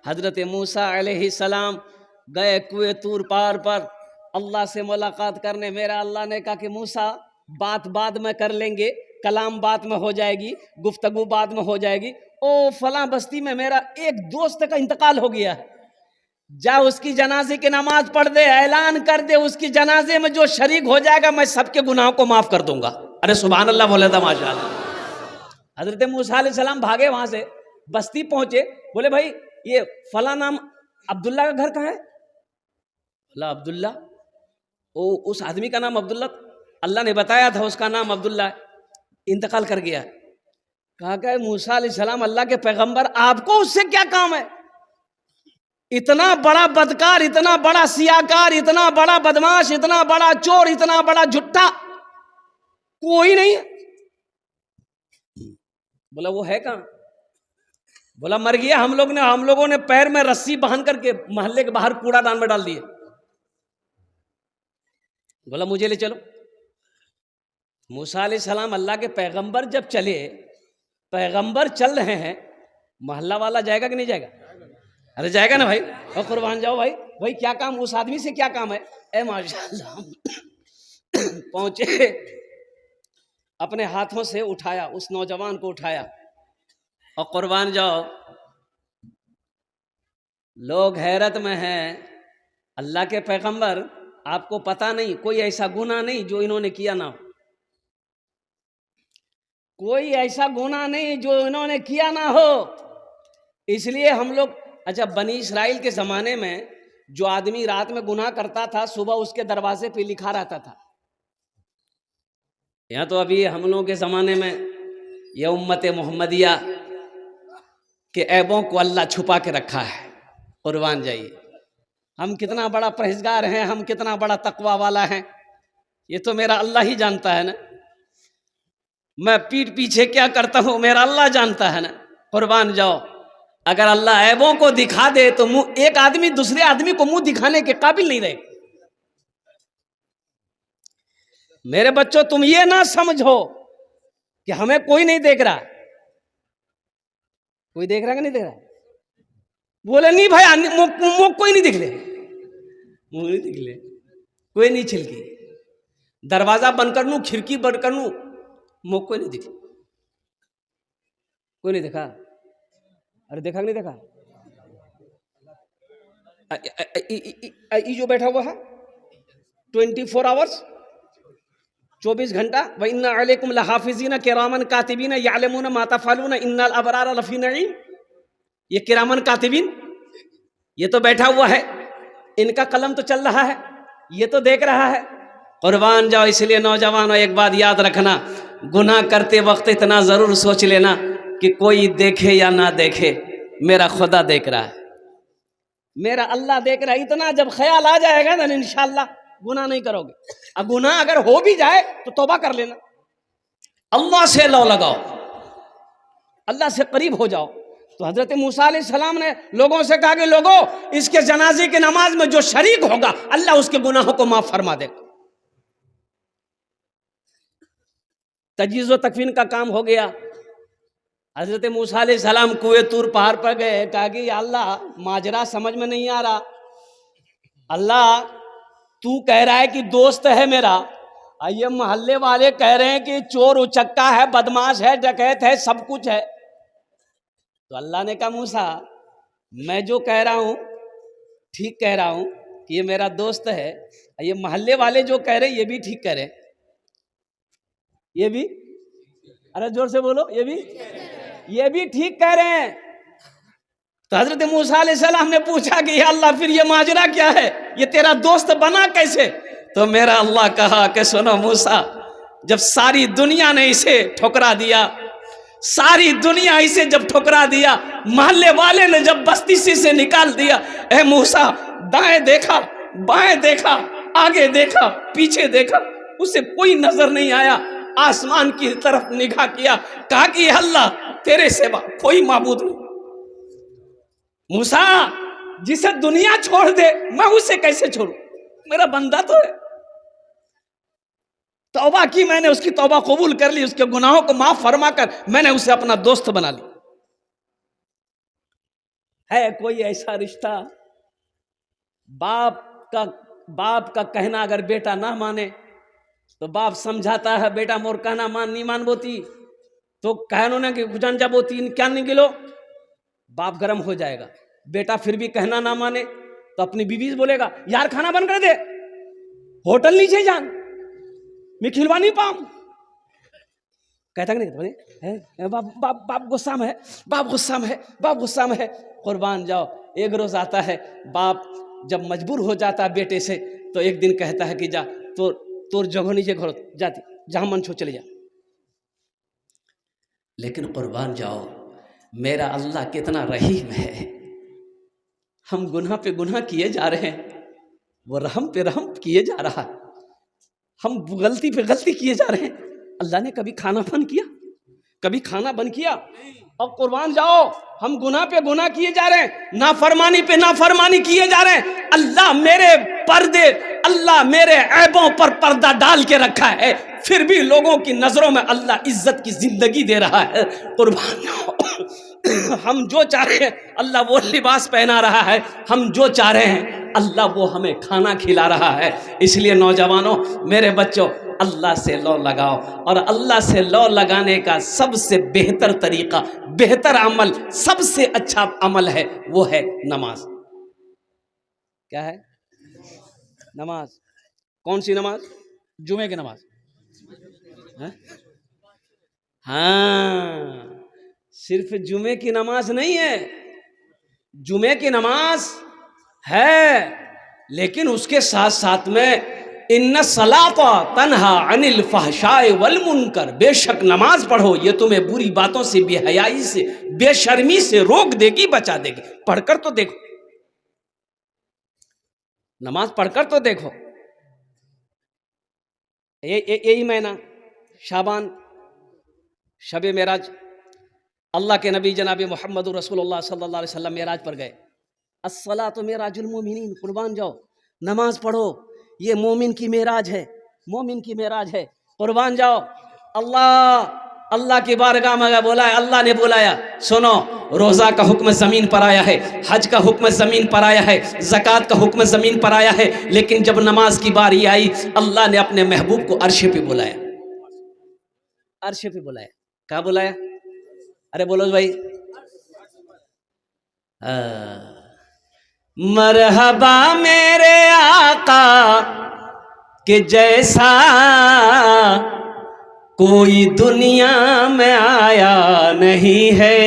حضرت موسیٰ علیہ السلام گئے کوہ طور پہاڑ پر اللہ سے ملاقات کرنے. میرا اللہ نے کہا کہ موسیٰ بات بعد میں کر لیں گے، کلام بعد میں ہو جائے گی، گفتگو بعد میں ہو جائے گی. او فلاں بستی میں میرا ایک دوست کا انتقال ہو گیا ہے، جا اس کی جنازے کی نماز پڑھ دے، اعلان کر دے اس کی جنازے میں جو شریک ہو جائے گا میں سب کے گناہوں کو معاف کر دوں گا. ارے سبحان اللہ بولے تھا ماشاء اللہ. حضرت موسیٰ علیہ السلام بھاگے وہاں سے، بستی پہنچے، بولے بھائی یہ فلاں نام عبداللہ کا گھر کہاں ہے؟ بولا عبداللہ، اس آدمی کا نام عبداللہ، اللہ نے بتایا تھا اس کا نام عبداللہ ہے، انتقال کر گیا. کہا کہ موسیٰ علیہ السلام اللہ کے پیغمبر، آپ کو اس سے کیا کام ہے؟ اتنا بڑا بدکار، اتنا بڑا سیاکار، اتنا بڑا بدماش، اتنا بڑا چور، اتنا بڑا جھٹا کوئی نہیں ہے. بولا وہ ہے کہاں؟ بولا مر گیا. ہم لوگوں نے پیر میں رسی باندھ کر کے محلے کے باہر کوڑا دان میں ڈال دیے. بولا مجھے لے چلو. موسیٰ علیہ السلام اللہ کے پیغمبر جب چلے، پیغمبر چل رہے ہیں، محلہ والا جائے گا کہ نہیں جائے گا؟ ارے جائے گا نا بھائی. اور قربان جاؤ بھائی کیا کام اس آدمی سے، کیا کام ہے؟ اے ماشاء اللہ. پہنچے، اپنے ہاتھوں سے اٹھایا، اس نوجوان کو اٹھایا، اور قربان جاؤ لوگ حیرت میں ہیں. اللہ کے پیغمبر، آپ کو پتہ نہیں کوئی ایسا گناہ نہیں جو انہوں نے کیا نہ ہو، کوئی ایسا گناہ نہیں جو انہوں نے کیا نہ ہو. اس لیے ہم لوگ، اچھا بنی اسرائیل کے زمانے میں جو آدمی رات میں گناہ کرتا تھا صبح اس کے دروازے پہ لکھا رہتا تھا. یہاں تو ابھی ہم لوگوں کے زمانے میں یہ امت محمدیہ کے عیبوں کو اللہ چھپا کے رکھا ہے. قربان جائیے، ہم کتنا بڑا پرہیزگار ہیں، ہم کتنا بڑا تقوی والا ہیں، یہ تو میرا اللہ ہی جانتا ہے نا. میں پیٹھ پیچھے کیا کرتا ہوں میرا اللہ جانتا ہے نا. قربان جاؤ، اگر اللہ عیبوں کو دکھا دے تو ایک آدمی دوسرے آدمی کو منہ دکھانے کے قابل نہیں رہے. میرے بچوں تم یہ نہ سمجھو کہ ہمیں کوئی نہیں دیکھ رہا. کوئی دیکھ رہا کہ نہیں دیکھ رہا؟ بولے نہیں بھائی کوئی نہیں دکھ لے، منہ نہیں دکھ لے، کوئی نہیں چھلکی، دروازہ بند کر لوں، کھڑکی بند کر لوں، منہ کوئی نہیں دکھ، کوئی نہیں دیکھا. ارے دیکھا کہ نہیں دیکھا؟ یہ جو بیٹھا ہوا ہے 24 آورس، 24 گھنٹہ، وَإِنَّ عَلَيْكُمْ لَحَافِظِينَ كِرَامًا كَاتِبِينَ يَعْلَمُونَ مَا تَفْعَلُونَ إِنَّ الْأَبْرَارَ لَفِي نَعِيمٍ. یہ کرامن کاتبین، یہ تو بیٹھا ہوا ہے، ان کا قلم تو چل رہا ہے، یہ تو دیکھ رہا ہے. قربان جاؤ، اس لیے نوجوانوں ایک بات یاد رکھنا، گناہ کرتے وقت اتنا ضرور سوچ لینا کہ کوئی دیکھے یا نہ دیکھے، میرا خدا دیکھ رہا ہے، میرا اللہ دیکھ رہا ہے. اتنا جب خیال آ جائے گا نا انشاءاللہ گناہ نہیں کرو گے. اب گناہ اگر ہو بھی جائے تو توبہ کر لینا، اللہ سے لو لگاؤ، اللہ سے قریب ہو جاؤ. تو حضرت موسیٰ علیہ السلام نے لوگوں سے کہا کہ لوگوں اس کے جنازے کی نماز میں جو شریک ہوگا اللہ اس کے گناہوں کو معاف فرما دے گا. تجہیز و تکفین کا کام ہو گیا. حضرت موسیٰ علیہ السلام کوہ طور پہاڑ پر گئے، کہا کہ یا اللہ ماجرا سمجھ میں نہیں آ رہا، اللہ تو کہہ رہا ہے کہ دوست ہے میرا، یہ محلے والے کہہ رہے ہیں کہ چور اچکا ہے، بدماش ہے، ڈکیت ہے، سب کچھ ہے. تو اللہ نے کہا موسیٰ میں جو کہہ رہا ہوں ٹھیک کہہ رہا ہوں کہ یہ میرا دوست ہے، یہ محلے والے جو کہہ رہے ہیں یہ بھی ٹھیک کہہ رہے ہیں، یہ بھی، ارے زور سے بولو، یہ بھی ٹھیک کہہ رہے ہیں. تو حضرت موسیٰ علیہ السلام نے پوچھا کہ یا اللہ پھر یہ ماجرا کیا ہے، یہ تیرا دوست بنا کیسے؟ تو میرا اللہ کہا کہ سنو موسیٰ، جب ساری دنیا نے اسے ٹھکرا دیا، ساری دنیا اسے جب ٹھکرا دیا، محلے والے نے جب بستی سے نکال دیا، اے موسیٰ دائیں دیکھا، بائیں دیکھا، آگے دیکھا، پیچھے دیکھا، اسے کوئی نظر نہیں آیا. آسمان کی طرف نگاہ کیا، کہا کہ اے اللہ تیرے سوا کوئی معبود نہیں. موسیٰ جسے دنیا چھوڑ دے میں اسے کیسے چھوڑوں، میرا بندہ تو ہے. توبہ کی میں نے، اس کی توبہ قبول کر لی، اس کے گناہوں کو معاف فرما کر میں نے اسے اپنا دوست بنا لی. ہے کوئی ایسا رشتہ باپ کا کہنا اگر بیٹا نہ مانے تو باپ سمجھاتا ہے بیٹا مور کہنا نہیں مان بوتی تو کہنوں نے کہ جان جب وہ تین کیا نہیں گلو باپ گرم ہو جائے گا. بیٹا پھر بھی کہنا نہ مانے تو اپنی بیوی سے بولے گا یار کھانا بند کر دے ہوٹل نیچے جان میں کھلوا نہیں پاؤں. کہتا کہ نہیں باپ غصہ میں ہے باپ غصہ میں ہے. قربان جاؤ ایک روز آتا ہے باپ جب مجبور ہو جاتا ہے بیٹے سے تو ایک دن کہتا ہے کہ جا تو جگہ نیچے گھر جاتی جہاں من چھو چلے جا. لیکن قربان جاؤ میرا اللہ کتنا رحیم ہے. ہم گناہ پہ گناہ کیے جا رہے ہیں وہ رحم پہ رحم کیے جا رہا ہے. ہم غلطی پہ غلطی کیے جا رہے ہیں. اللہ نے کبھی کھانا بند کیا کبھی کھانا بند کیا. اور قربان جاؤ ہم گناہ پہ گناہ کیے جا رہے ہیں نافرمانی پہ نافرمانی کیے جا رہے ہیں. اللہ میرے عیبوں پر پردہ ڈال کے رکھا ہے پھر بھی لوگوں کی نظروں میں اللہ عزت کی زندگی دے رہا ہے. قربان جاؤ ہم جو چاہ رہے ہیں اللہ وہ لباس پہنا رہا ہے ہم جو چاہ رہے ہیں اللہ وہ ہمیں کھانا کھلا رہا ہے. اس لیے نوجوانوں میرے بچوں اللہ سے لو لگاؤ اور اللہ سے لو لگانے کا سب سے بہتر طریقہ بہتر عمل سب سے اچھا عمل ہے وہ ہے نماز. کیا ہے نماز. کون سی نماز؟ جمعے کی نماز. ہاں صرف جمعے کی نماز نہیں ہے جمعے کی نماز ہے لیکن اس کے ساتھ ساتھ میں ان الصلاۃ تنہا عن الفحشاء والمنکر بے شک نماز پڑھو یہ تمہیں بری باتوں سے بے حیائی سے بے شرمی سے روک دے گی بچا دے گی. پڑھ کر تو دیکھو نماز پڑھ کر تو دیکھو. یہی مہینہ شعبان شب معراج اللہ کے نبی جناب محمد رسول اللہ صلی اللہ علیہ وسلم معراج پر گئے. الصلاۃ معراج المومنین. قربان جاؤ نماز پڑھو یہ مومن کی معراج ہے مومن کی معراج ہے. قربان جاؤ اللہ کی بارگاہ میں بولا ہے اللہ نے بلایا سنو روزہ کا حکم زمین پر آیا ہے حج کا حکم زمین پر آیا ہے زکوٰۃ کا حکم زمین پر آیا ہے لیکن جب نماز کی باری آئی اللہ نے اپنے محبوب کو عرش پہ بلایا. عرش پہ بلایا. کہاں بلایا؟ ارے بولو بھائی. مرحبا میرے آقا کہ جیسا کوئی دنیا میں آیا نہیں ہے.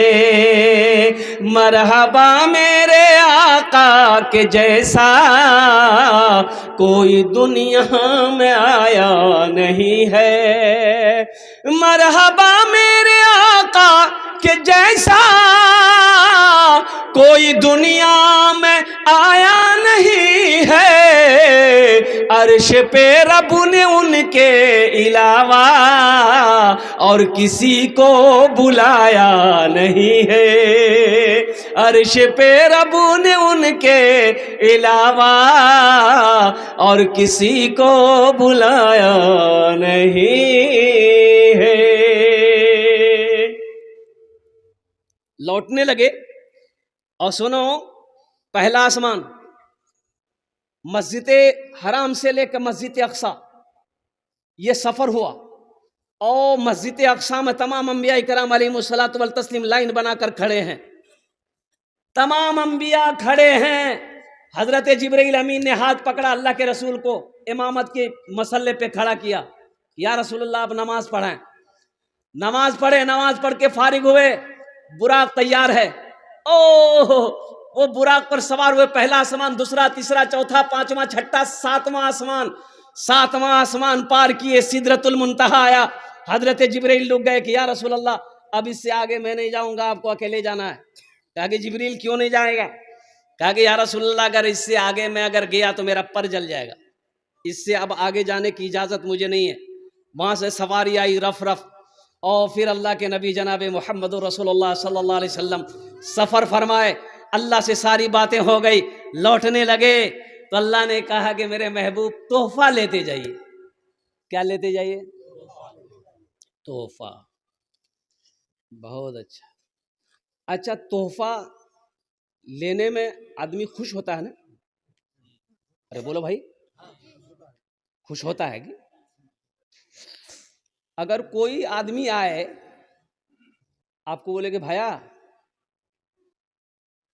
مرحبا میرے آقا کہ جیسا کوئی دنیا میں آیا نہیں ہے. مرحبا میرے آقا کہ جیسا کوئی دنیا میں آیا نہیں ہے. عرش پہ رب نے ان کے علاوہ اور کسی کو بلایا نہیں ہے. عرش پہ رب نے ان کے علاوہ اور کسی کو بلایا نہیں ہے. لوٹنے لگے اور سنو پہلا آسمان مسجد حرام سے لے کر مسجد اقصی یہ سفر ہوا اور مسجد اقصی میں تمام انبیاء کرام علیہم الصلوۃ والتسلیم لائن بنا کر کھڑے ہیں. تمام انبیاء کھڑے ہیں. حضرت جبرائیل امین نے ہاتھ پکڑا اللہ کے رسول کو امامت کے مسلح پہ کھڑا کیا. یا رسول اللہ آپ نماز پڑھائیں. نماز پڑھے نماز پڑھ کے فارغ ہوئے. براق تیار ہے. وہ براق پر سوار ہوئے. پہلا آسمان دوسرا تیسرا چوتھا پانچواں چھٹا ساتواں آسمان پار کیے سدرۃ المنتہا آیا. حضرت جبرائیل رک گئے کہ یا رسول اللہ اب اس سے آگے میں نہیں جاؤں گا آپ کو اکیلے جانا ہے. کہا کہ جبرائیل کیوں نہیں جائے گا؟ کہا کہ یا رسول اللہ اگر اس سے آگے میں اگر گیا تو میرا پر جل جائے گا. اس سے اب آگے جانے کی اجازت مجھے نہیں ہے. وہاں سے سواری آئی رف اور پھر اللہ کے نبی جناب محمد رسول اللہ صلی اللہ علیہ وسلم سفر فرمائے. اللہ سے ساری باتیں ہو گئی. لوٹنے لگے تو اللہ نے کہا کہ میرے محبوب تحفہ لیتے جائیے. کیا لیتے جائیے؟ تحفہ. بہت اچھا تحفہ لینے میں آدمی خوش ہوتا ہے نا؟ ارے بولو بھائی، خوش ہوتا ہے کہ اگر کوئی آدمی آئے آپ کو بولے کہ بھایا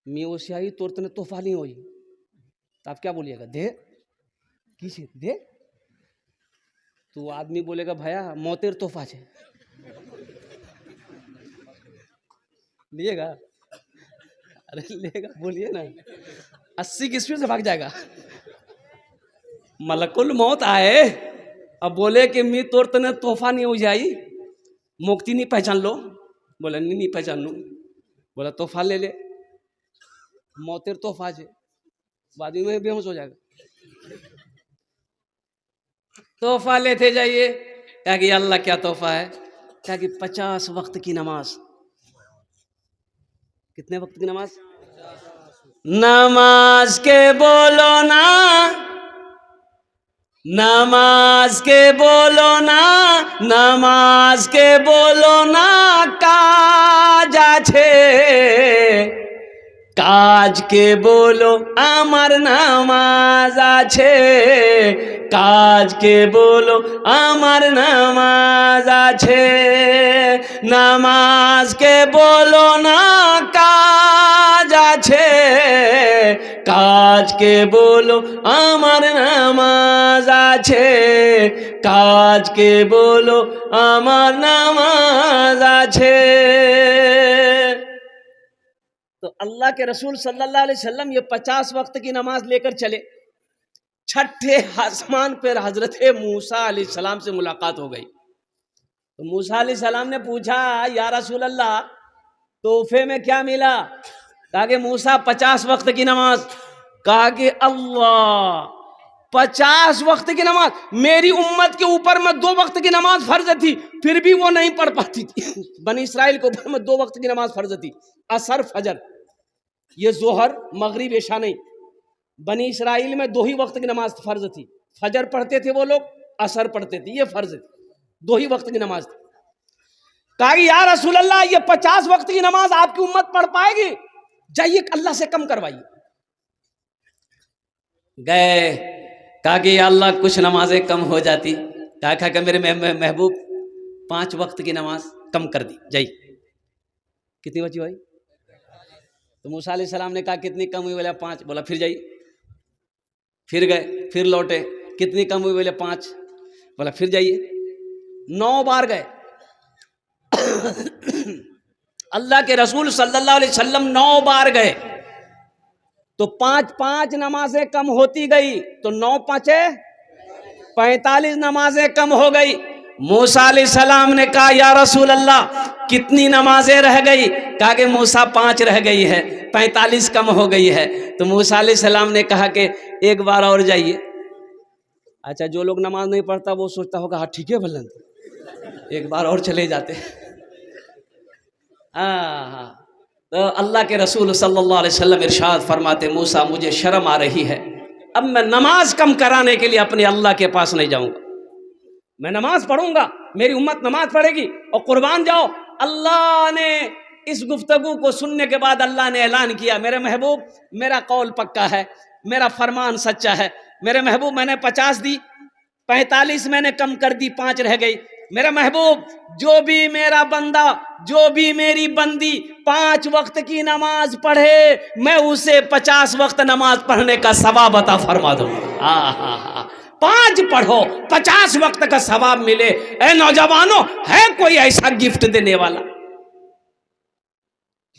میں وہ سیاہی توڑتنے تحفہ نہیں ہوئی، تو آپ کیا بولیے گا؟ دے کسی دے، تو وہ آدمی بولے گا بھایا موتیر تحفہ ہے، لیے گا؟ ارے لے گا، بولیے نا، 80 کی اسپیڈ سے بھاگ جائے گا۔ ملک الموت آئے اب بولے کہ می توڑ تنے تحفہ نہیں ہو جائی، مکتی نہیں پہچان لو، بولا نہیں پہچان لوں، بولا تحفہ لے لے، موتیر تحفہ ہے، بعد میں بے ہوش ہو جائے گا۔ تحفہ لیتے جائیے، کہا کہ اللہ کیا تحفہ ہے؟ کہا کہ 50 وقت کی نماز۔ کتنے وقت کی نماز؟ نماز کے بولو نا، نماز کے بولو نا، نماز کے بولو نا، কাজ আছে কাজ কে বলো আমার নামাজ আছে, কাজ কে বলো আমার নামাজ আছে, নামাজ কে বলো না কাজ আছে, কাজ কে বলো আমার নামাজ আছে, কাজ কে বলো আমার নামাজ আছে۔ تو اللہ کے رسول صلی اللہ علیہ وسلم یہ 50 وقت کی نماز لے کر چلے، چھٹے آسمان پر حضرت موسیٰ علیہ السلام سے ملاقات ہو گئی۔ تو موسیٰ علیہ السلام نے پوچھا یا رسول اللہ تحفے میں کیا ملا؟ کہا کہ موسیٰ 50 وقت کی نماز۔ کہا کہ اللہ 50 وقت کی نماز، میری امت کے اوپر میں 2 وقت کی نماز فرض تھی پھر بھی وہ نہیں پڑھ پاتی تھی۔ بنی اسرائیل کے اوپر میں 2 وقت کی نماز فرض تھی، عصر فجر، یہ ظہر مغرب عشاء نہیں، بنی اسرائیل میں 2 ہی وقت کی نماز فرض تھی، فجر پڑھتے تھے وہ لوگ، عصر پڑھتے تھے، یہ فرض تھی، 2 ہی وقت کی نماز تھی۔ کہا کہ یا رسول اللہ یہ 50 وقت کی نماز آپ کی امت پڑھ پائے گی؟ جائیے اللہ سے کم کروائیے۔ گئے، کہا کہ یا اللہ کچھ نمازیں کم ہو جاتی، کہا کہ میرے محبوب 5 وقت کی نماز کم کر دی، جائیے۔ کتنی بچی بھائی؟ تو موسیٰ علیہ السلام نے کہا کتنی کم ہوئی؟ بولا 5۔ بولا پھر جائیے، پھر گئے، پھر لوٹے، کتنی کم ہوئی؟ بولے 5۔ بولا پھر جائیے، 9 بار گئے۔ اللہ کے رسول صلی اللہ علیہ وسلم 9 بار گئے تو 5 نمازیں کم ہوتی گئی، تو 9 5 45 نمازیں کم ہو گئی۔ موسیٰ علیہ السلام نے کہا یا رسول اللہ کتنی نمازیں رہ گئی؟ کہا کہ موسیٰ 5 رہ گئی ہے، 45 کم ہو گئی ہے۔ تو موسیٰ علیہ السلام نے کہا کہ ایک بار اور جائیے۔ اچھا جو لوگ نماز نہیں پڑھتا وہ سوچتا ہوگا ہاں ٹھیک ہے بلند، ایک بار اور چلے جاتے۔ تو اللہ کے رسول صلی اللہ علیہ وسلم ارشاد فرماتے موسیٰ مجھے شرم آ رہی ہے، اب میں نماز کم کرانے کے لیے اپنے اللہ کے پاس نہیں جاؤں گا، میں نماز پڑھوں گا، میری امت نماز پڑھے گی اور قربان جاؤ۔ اللہ نے اس گفتگو کو سننے کے بعد اللہ نے اعلان کیا میرے محبوب میرا قول پکا ہے، میرا فرمان سچا ہے، میرے محبوب میں نے 50 دی، 45 میں نے کم کر دی، 5 رہ گئی۔ میرے محبوب جو بھی میرا بندہ، جو بھی میری بندی 5 وقت کی نماز پڑھے میں اسے 50 وقت نماز پڑھنے کا ثواب عطا فرما دوں۔ 5 پڑھو 50 وقت کا ثواب ملے۔ اے نوجوانوں، ہے کوئی ایسا گفٹ دینے والا؟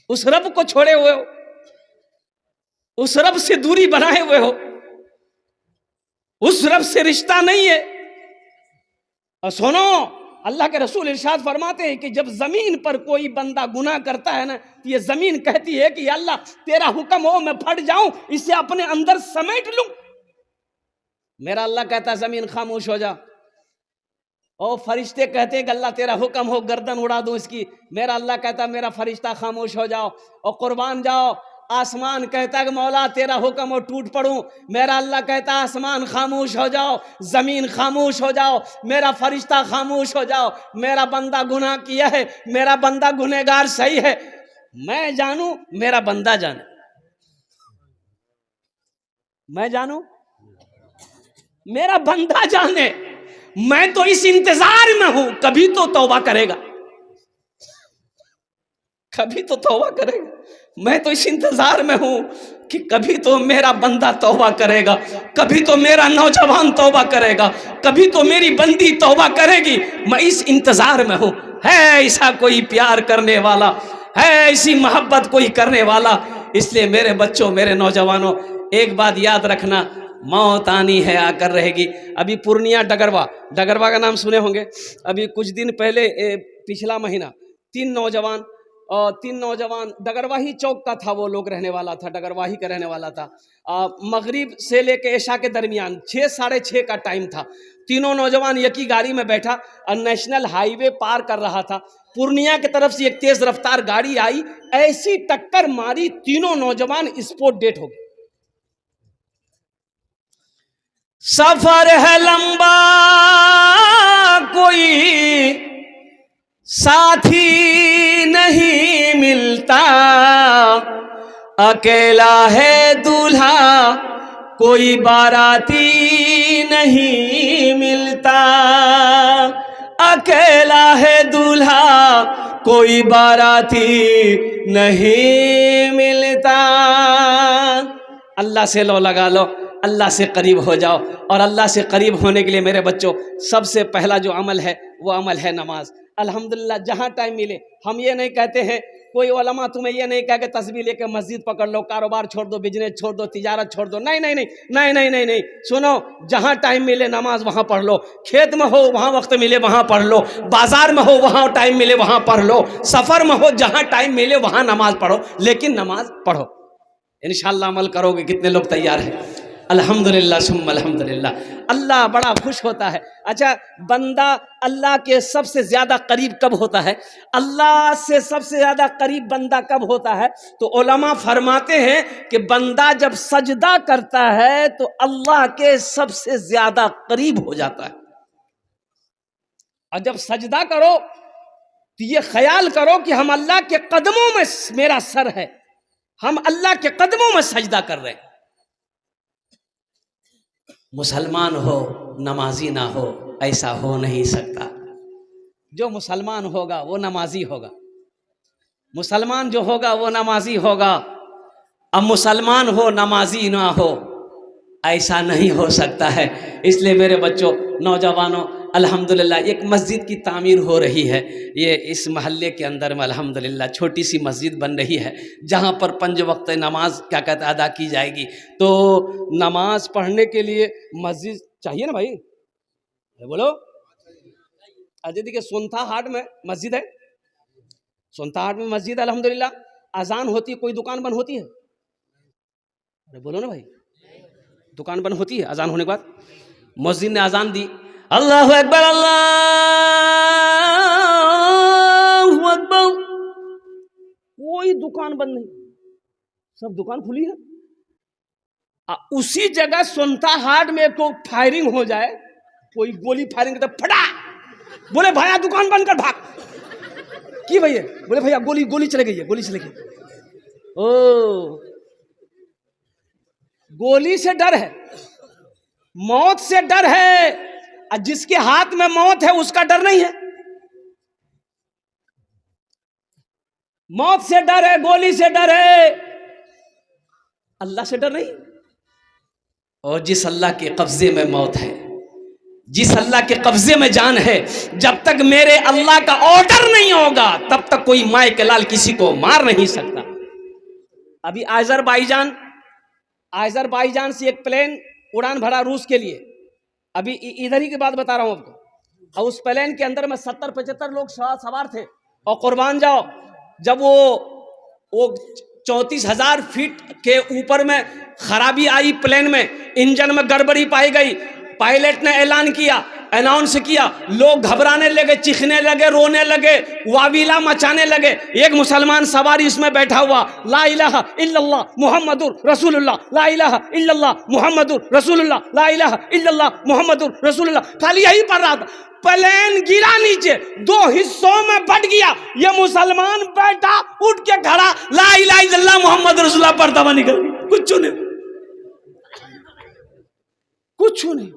اس رب کو چھوڑے ہوئے ہو، اس رب سے دوری بنائے ہوئے ہو، اس رب سے رشتہ نہیں ہے۔ اور سنو اللہ کے رسول ارشاد فرماتے ہیں کہ جب زمین پر کوئی بندہ گناہ کرتا ہے نا، یہ زمین کہتی ہے کہ یا اللہ تیرا حکم ہو میں پھٹ جاؤں، اسے اپنے اندر سمیٹ لوں۔ میرا اللہ کہتا ہے زمین خاموش ہو جا، اور فرشتے کہتے ہیں کہ اللہ تیرا حکم ہو گردن اڑا دوں اس کی، میرا اللہ کہتا ہے میرا فرشتہ خاموش ہو جاؤ، اور قربان جاؤ آسمان کہتا ہے کہ مولا تیرا حکم ہو ٹوٹ پڑوں، میرا اللہ کہتا ہے آسمان خاموش ہو جاؤ، زمین خاموش ہو جاؤ، میرا فرشتہ خاموش ہو جاؤ، میرا بندہ گناہ کیا ہے، میرا بندہ گنہگار صحیح ہے، میں جانوں میرا بندہ جانے۔ میں جانوں، میرا بندہ جانے، میں تو اس انتظار میں ہوں کبھی تو توبہ کرے گا، کبھی تو توبہ کرے گا، میں تو اس انتظار میں ہوں کہ کبھی تو میرا بندہ توبہ کرے گا، کبھی تو میرا نوجوان توبہ کرے گا، کبھی تو میری بندی توبہ کرے گی، میں اس انتظار میں ہوں۔ ہے ایسا کوئی پیار کرنے والا، ہے ایسی محبت کوئی کرنے والا۔ اس لیے میرے بچوں، میرے نوجوانوں، ایک بات یاد رکھنا، موت آنی ہے، آ کر رہے گی۔ ابھی پورنیہ ڈگروا کا نام سنے ہوں گے۔ ابھی کچھ دن پہلے پچھلا مہینہ تین نوجوان ڈگروا ہی چوک کا تھا، وہ لوگ رہنے والا تھا، ڈگروا ہی کا رہنے والا تھا۔ مغرب سے لے کے عشاء کے درمیان 6 ساڑھے 6 کا ٹائم تھا۔ تینوں نوجوان ایک ہی گاڑی میں بیٹھا اور نیشنل ہائی وے پار کر رہا تھا۔ پورنیہ کی طرف سے ایک تیز رفتار گاڑی آئی، ایسی ٹکر ماری، تینوں نوجوان اسپوٹ ڈیٹ ہو گئے۔ سفر ہے لمبا، کوئی ساتھی نہیں ملتا، اکیلا ہے دولہا، کوئی باراتی نہیں ملتا، اکیلا ہے دولہا، کوئی باراتی نہیں ملتا۔ اللہ سے لو لگا لو، اللہ سے قریب ہو جاؤ، اور اللہ سے قریب ہونے کے لیے میرے بچوں سب سے پہلا جو عمل ہے وہ عمل ہے نماز۔ الحمدللہ جہاں ٹائم ملے، ہم یہ نہیں کہتے ہیں، کوئی علماء تمہیں یہ نہیں کہہ کہ تسبیح لے کے مسجد پکڑ لو، کاروبار چھوڑ دو، بزنس چھوڑ دو، تجارت چھوڑ دو، نہیں نہیں نہیں نہیں نہیں نہیں نہیں، سنو، جہاں ٹائم ملے نماز وہاں پڑھ لو، کھیت میں ہو وہاں وقت ملے وہاں پڑھ لو، بازار میں ہو وہاں ٹائم ملے وہاں پڑھ لو، سفر میں ہو جہاں ٹائم ملے وہاں نماز پڑھو، لیکن نماز پڑھو۔ انشاءاللہ عمل کرو گے، کتنے لوگ تیار ہیں؟ الحمدللہ ثم الحمدللہ۔ اللہ بڑا خوش ہوتا ہے۔ اچھا، بندہ اللہ کے سب سے زیادہ قریب کب ہوتا ہے؟ اللہ سے سب سے زیادہ قریب بندہ کب ہوتا ہے؟ تو علماء فرماتے ہیں کہ بندہ جب سجدہ کرتا ہے تو اللہ کے سب سے زیادہ قریب ہو جاتا ہے۔ اور جب سجدہ کرو تو یہ خیال کرو کہ ہم اللہ کے قدموں میں میرا سر ہے، ہم اللہ کے قدموں میں سجدہ کر رہے ہیں۔ مسلمان ہو نمازی نہ ہو، ایسا ہو نہیں سکتا۔ جو مسلمان ہوگا وہ نمازی ہوگا، مسلمان جو ہوگا وہ نمازی ہوگا۔ اب مسلمان ہو نمازی نہ ہو، ایسا نہیں ہو سکتا ہے۔ اس لیے میرے بچوں، نوجوانوں، الحمدللہ ایک مسجد کی تعمیر ہو رہی ہے، یہ اس محلے کے اندر میں الحمدللہ چھوٹی سی مسجد بن رہی ہے، جہاں پر 5 وقت نماز کیا کہتے ادا کی جائے گی۔ تو نماز پڑھنے کے لیے مسجد چاہیے نا بھائی، بولو۔ اجے دیکھیے سونتھا ہاٹ میں مسجد ہے، سونتھا ہاٹ میں مسجد ہے الحمدللہ۔ اذان ہوتی ہے، کوئی دکان بند ہوتی ہے؟ بولو نا بھائی، دکان بند ہوتی ہے اذان ہونے کے بعد؟ مسجد نے اذان دی، اللہ اکبر اللہ اکبر، کوئی دکان بند نہیں، سب دکان کھلی ہے۔ اسی جگہ سونتھا ہاٹ میں تو فائرنگ ہو جائے، کوئی گولی فائرنگ کرتا پھٹا، بولے بھائی دکان بند کر بھاگ کی بھائی، بولے بھائی گولی چلے گئی ہے، گولی چلے گئی۔ او، گولی سے ڈر ہے، موت سے ڈر ہے، جس کے ہاتھ میں موت ہے اس کا ڈر نہیں ہے۔ موت سے ڈر ہے، گولی سے ڈر ہے، اللہ سے ڈر نہیں۔ اور جس اللہ کے قبضے میں موت ہے، جس اللہ کے قبضے میں جان ہے، جب تک میرے اللہ کا آرڈر نہیں ہوگا تب تک کوئی مائے کے لال کسی کو مار نہیں سکتا۔ ابھی آذربائیجان سے ایک پلین اڑان بھرا روس کے لیے، ابھی ادھر ہی کی بات بتا رہا ہوں آپ کو، اور اس پلین کے اندر میں 70-75 لوگ سوار تھے، اور قربان جاؤ، جب وہ 34,000 فٹ کے اوپر میں خرابی آئی پلین میں، انجن میں گڑبڑی پائی گئی، پائلٹ نے اناؤنس کیا، لوگ گھبرانے لگے، چیخنے لگے، رونے لگے، واویلا مچانے لگے۔ ایک مسلمان سواری اس میں بیٹھا ہوا، لا الہ الا اللہ محمد رسول اللہ، لا الہ الا اللہ محمد رسول اللہ، لا الہ الا اللہ محمد رسول اللہ، خالی یہی پڑھ رہا تھا۔ پلین گرا نیچے، 2 حصوں میں بٹ گیا، یہ مسلمان بیٹھا، اٹھ کے کھڑا، لا الہ الا اللہ محمد رسول اللہ پڑھتا ہوا نکل گیا، کچھ نہیں۔ کچھ نہیں.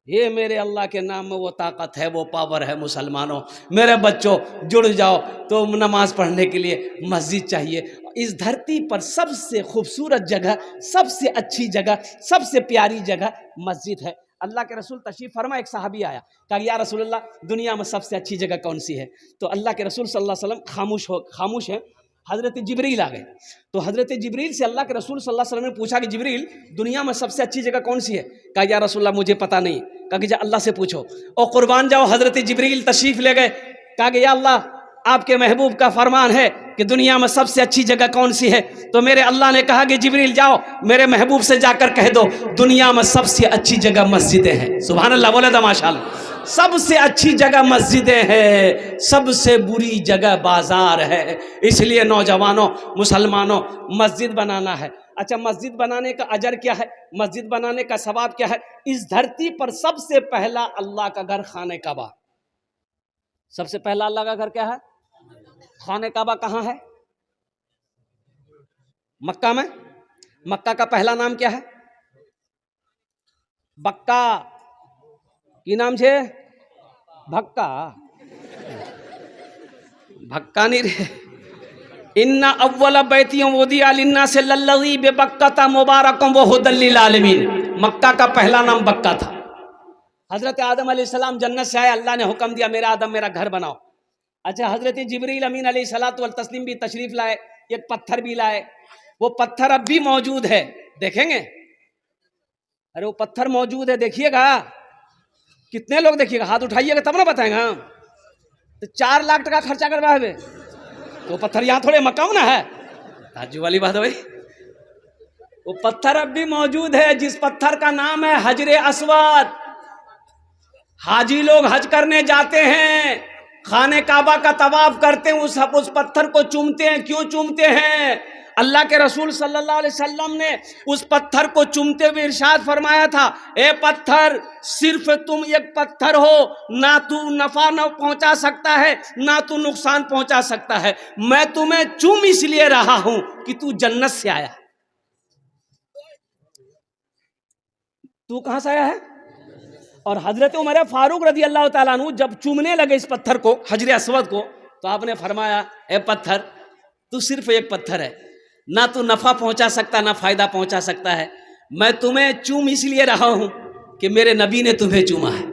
یہ میرے اللہ کے نام میں وہ طاقت ہے، وہ پاور ہے. مسلمانوں، میرے بچوں، جڑ جاؤ. تو نماز پڑھنے کے لیے مسجد چاہیے. اس دھرتی پر سب سے خوبصورت جگہ، سب سے اچھی جگہ، سب سے پیاری جگہ مسجد ہے. اللہ کے رسول تشریف فرما، ایک صحابی آیا، کہا یا رسول اللہ دنیا میں سب سے اچھی جگہ کون سی ہے؟ تو اللہ کے رسول صلی اللہ علیہ وسلم خاموش ہیں. حضرت جبریل آ گئے. تو حضرت جبریل سے اللہ کے رسول صلی اللہ علیہ وسلم نے پوچھا کہ جبریل دنیا میں سب سے اچھی جگہ کون سی ہے؟ کہا یا رسول اللہ مجھے پتہ نہیں. کہا کہ اللہ سے پوچھو. اور قربان جاؤ، حضرت جبریل تشریف لے گئے. کہا کہ یا اللہ آپ کے محبوب کا فرمان ہے کہ دنیا میں سب سے اچھی جگہ کون سی ہے؟ تو میرے اللہ نے کہا کہ جبریل جاؤ میرے محبوب سے جا کر کہہ دو دنیا میں سب سے اچھی جگہ مسجدیں ہیں. سبحان اللہ، بولے تو ماشاء اللہ. سب سے اچھی جگہ مسجدیں ہیں، سب سے بری جگہ بازار ہے. اس لیے نوجوانوں، مسلمانوں، مسجد بنانا ہے. اچھا، مسجد بنانے کا اجر کیا ہے؟ مسجد بنانے کا ثواب کیا ہے؟ اس دھرتی پر سب سے پہلا اللہ کا گھر خانہ کعبہ. سب سے پہلا اللہ کا گھر کیا ہے؟ خانہ کعبہ. کہاں ہے؟ مکہ میں. مکہ کا پہلا نام کیا ہے؟ بکہ. کی نام چھے؟ بھکا. بھکا نہیں رہے. ان اول بیت وضع للناس للذی ببکہ مبارک وہدی للعالمین. مکہ کا پہلا نام بکہ تھا. حضرت آدم علیہ السلام جنت سے آئے، اللہ نے حکم دیا میرا آدم میرا گھر بناؤ. اچھا، حضرت جبریل امین علیہ الصلوۃ والتسلیم بھی تشریف لائے، ایک پتھر بھی لائے. وہ پتھر اب بھی موجود ہے، دیکھیں گے؟ ارے وہ پتھر موجود ہے، دیکھیے گا. کتنے لوگ دیکھیے گا؟ ہاتھ اٹھائیے گا تب نہ بتائیں گا. تو 4 لاکھ ٹکا خرچہ کروا ہے تو پتھر یہاں تھوڑے مکہ میں نہ ہے. تعجب والی بات ہے بھائی. وہ پتھر اب بھی موجود ہے جس پتھر کا نام ہے حجر اسود. حاجی لوگ حج کرنے جاتے ہیں، خانہ کعبہ کا طواف کرتے ہیں، اس پتھر کو چومتے ہیں. کیوں چومتے ہیں؟ اللہ کے رسول صلی اللہ علیہ وسلم نے اس پتھر کو چومتے ہوئے ارشاد فرمایا تھا، اے پتھر، صرف تم ایک پتھر ہو، نہ تو نفع نہ پہنچا سکتا ہے نہ تو نقصان پہنچا سکتا ہے. میں تمہیں چوم اس لیے رہا ہوں کہ تو جنت سے آیا. تو کہاں سے آیا ہے؟ اور حضرت عمر فاروق رضی اللہ تعالیٰ عنہ جب چومنے لگے اس پتھر کو، حجر اسود کو، تو آپ نے فرمایا اے پتھر، تو صرف ایک پتھر ہے، نہ تو نفع پہنچا سکتا نہ فائدہ پہنچا سکتا ہے. میں تمہیں چوم اس لیے رہا ہوں کہ میرے نبی نے تمہیں چوما ہے.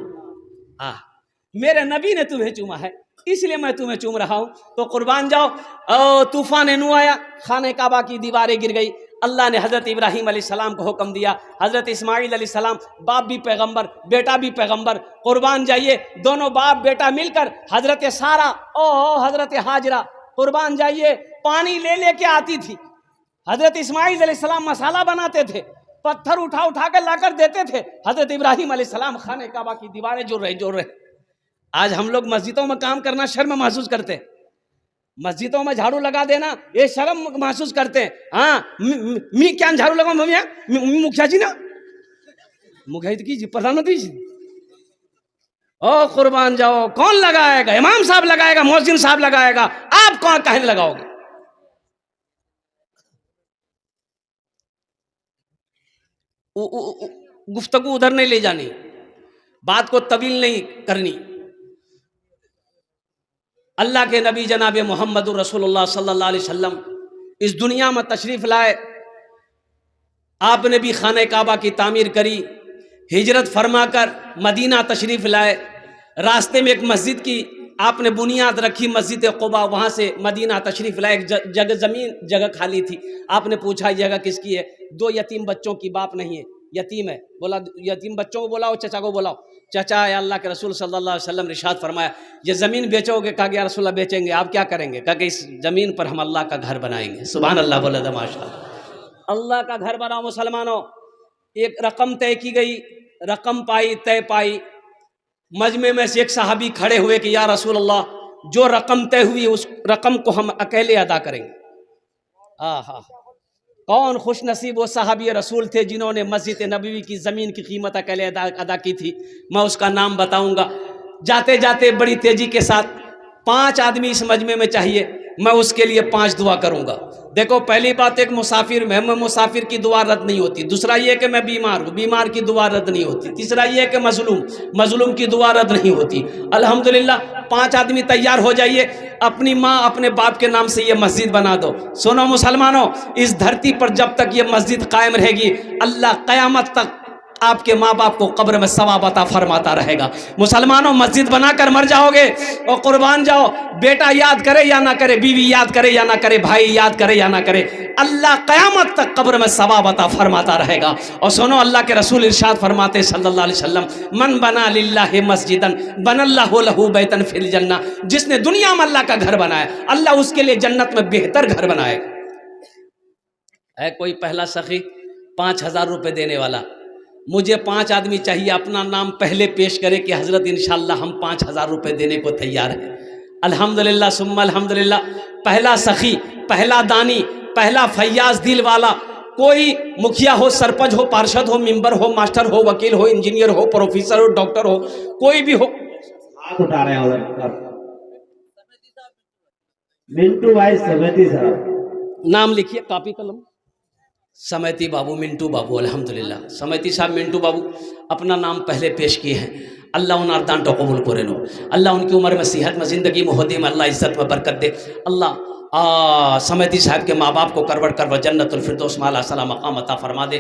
میرے نبی نے تمہیں چوما ہے، اس لیے میں تمہیں چوم رہا ہوں. تو قربان جاؤ، طوفان نو آیا، خانہ کعبہ کی دیواریں گر گئی. اللہ نے حضرت ابراہیم علیہ السلام کو حکم دیا، حضرت اسماعیل علیہ السلام، باپ بھی پیغمبر بیٹا بھی پیغمبر، قربان جائیے، دونوں باپ بیٹا مل کر حضرت سارہ حضرت ہاجرہ، قربان جائیے، پانی لے لے کے آتی تھی. حضرت اسماعیل علیہ السلام مسالہ بناتے تھے، پتھر اٹھا اٹھا کر لا کر دیتے تھے. حضرت ابراہیم علیہ السلام خانہ کعبہ کی دیواریں جوڑ رہے. آج ہم لوگ مسجدوں میں کام کرنا شرم محسوس کرتے ہیں، مسجدوں میں جھاڑو لگا دینا یہ شرم محسوس کرتے ہیں. ہاں می کیا جھاڑو لگاؤں مکھیا جی نا مکھیا جی پردھان منتری جی. او قربان جاؤ، کون لگائے گا؟ امام صاحب لگائے گا، مؤذن صاحب لگائے گا، آپ کہاں کہنے لگاؤ گے؟ گفتگو ادھر نہیں لے جانی، بات کو طویل نہیں کرنی. اللہ کے نبی جناب محمد رسول اللہ صلی اللہ علیہ وسلم اس دنیا میں تشریف لائے. آپ نے بھی خانہ کعبہ کی تعمیر کری، ہجرت فرما کر مدینہ تشریف لائے. راستے میں ایک مسجد کی آپ نے بنیاد رکھی، مسجد قباء، وہاں سے مدینہ تشریف لائے. ایک جگہ خالی تھی. آپ نے پوچھا یہ جگہ کس کی ہے؟ 2 یتیم بچوں کی، باپ نہیں ہے، یتیم ہے. بولا یتیم بچوں کو بلاؤ، چچا کو بلاؤ. چچا ہے. اللہ کے رسول صلی اللہ علیہ وسلم نے ارشاد فرمایا یہ زمین بیچو گے؟ کہا کہ یا رسول اللہ بیچیں گے. آپ کیا کریں گے؟ کہا کہ اس زمین پر ہم اللہ کا گھر بنائیں گے. سبحان اللہ، بولے تو ماشاء اللہ. اللہ کا گھر بناؤ. مسلمانوں، ایک رقم طے کی گئی، رقم پائی، طے پائی. مجمع میں سے ایک صحابی کھڑے ہوئے کہ یا رسول اللہ جو رقم طے ہوئی اس رقم کو ہم اکیلے ادا کریں گے. کون خوش نصیب وہ صحابی رسول تھے جنہوں نے مسجد نبوی کی زمین کی قیمت اکیلے ادا کی تھی. میں اس کا نام بتاؤں گا. جاتے جاتے بڑی تیزی کے ساتھ 5 آدمی اس مجمع میں چاہیے. میں اس کے لیے 5 دعا کروں گا۔ دیکھو پہلی بات ایک مسافر میں مسافر کی دعا رد نہیں ہوتی، دوسرا یہ کہ میں بیمار ہوں، بیمار کی دعا رد نہیں ہوتی، تیسرا یہ کہ مظلوم کی دعا رد نہیں ہوتی۔ الحمدللہ 5 آدمی تیار ہو جائیے، اپنی ماں اپنے باپ کے نام سے یہ مسجد بنا دو۔ سنو مسلمانوں، اس دھرتی پر جب تک یہ مسجد قائم رہے گی، اللہ قیامت تک آپ کے ماں باپ کو قبر میں ثواب عطا فرماتا رہے گا۔ مسلمانوں مسجد بنا کر مر جاؤ گے اور قربان جاؤ، بیٹا یاد کرے یا نہ کرے، بیوی یاد کرے یا نہ کرے، بھائی یاد کرے یا نہ کرے، اللہ قیامت تک قبر میں ثواب عطا فرماتا رہے گا۔ اور سنو اللہ کے رسول ارشاد فرماتے صلی اللہ علیہ وسلم، من بنا للہ مسجدا بنا اللہ لہ بیتا فی الجنہ، جس نے دنیا میں اللہ کا گھر بنایا، اللہ اس کے لیے جنت میں بہتر گھر بنائے گا۔ ہے کوئی پہلا سخی 5000 روپے دینے والا؟ مجھے 5 آدمی چاہیے، اپنا نام پہلے پیش کرے کہ حضرت انشاءاللہ ہم 5000 روپے دینے کو تیار ہیں۔ الحمدللہ ثم الحمدللہ۔ پہلا سخی، پہلا دانی، پہلا فیاض دل والا، کوئی مکھیا ہو، سرپنچ ہو، پارشد ہو، ممبر ہو، ماسٹر ہو، وکیل ہو، انجینئر ہو، پروفیسر ہو، ڈاکٹر ہو، کوئی بھی ہو۔ ہاتھ اٹھا رہے ہیں منٹو بھائی سمیتی صاحب، نام لکھیے کاپی قلم۔ سمیتی بابو، منٹو بابو، الحمدللہ سمیتی صاحب منٹو بابو اپنا نام پہلے پیش کیے ہیں۔ اللہ ان اردان تو قبول کرے نو، اللہ ان کی عمر میں صحت میں زندگی میں ہدی میں اللہ عزت میں برکت دے۔ اللہ سمیتی صاحب کے ماں باپ کو کروٹ کرو جنت الفردوس میں اعلیٰ مقام عطا فرما دے۔